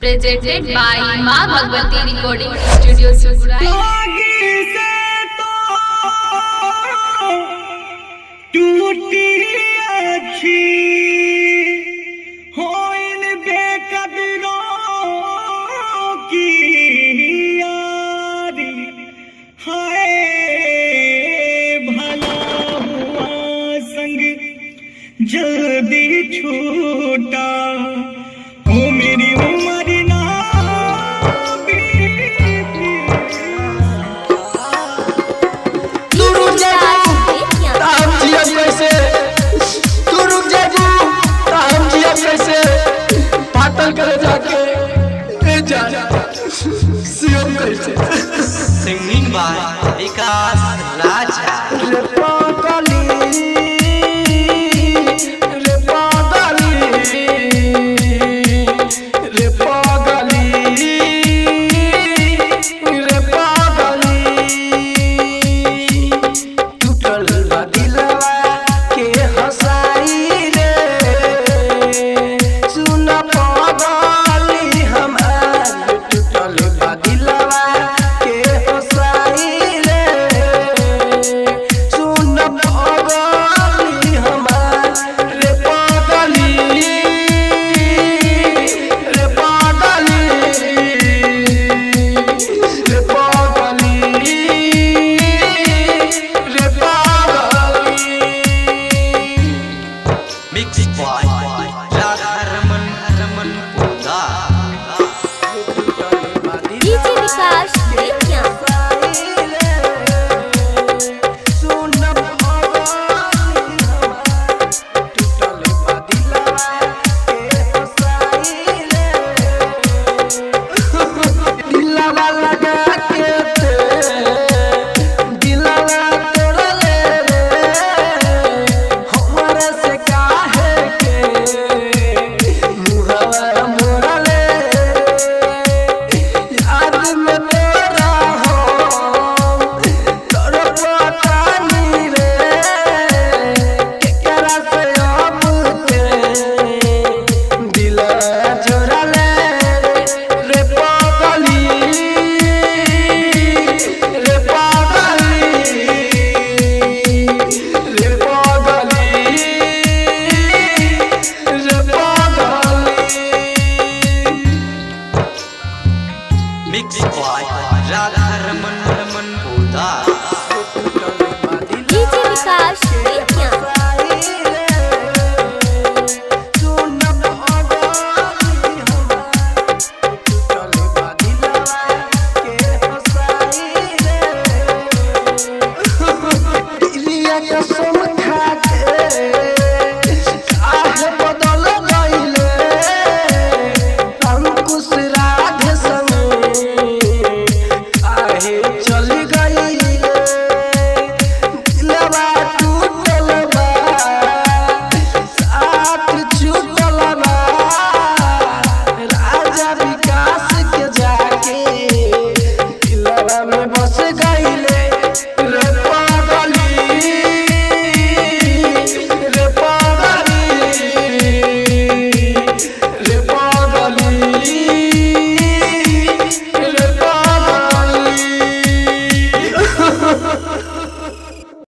Presented by माँ Bhagwati recording studio सुगुराई। टूटी अच्छी हो इन बेकदरों की यारी, हाय भला हुआ संग जल्दी छूटा, ओ मेरी उम्र ना बीती। पातल करे जाके सियोम कैसे सिंगिंग बाय विकास राजा। रे पागली रे पागली रे पागली रे पागली टूटल बा दिलवा के हंसाई रे सुन पागली हमार टूटल बा दिलवा के हंसाई रे सुन पागली हमार रे पागली रे पागली रे पागली रे पागली मिक्स बॉय राधा रमन रमन पुदा। डीजे विकास देखिया। Mix boy Radha Raman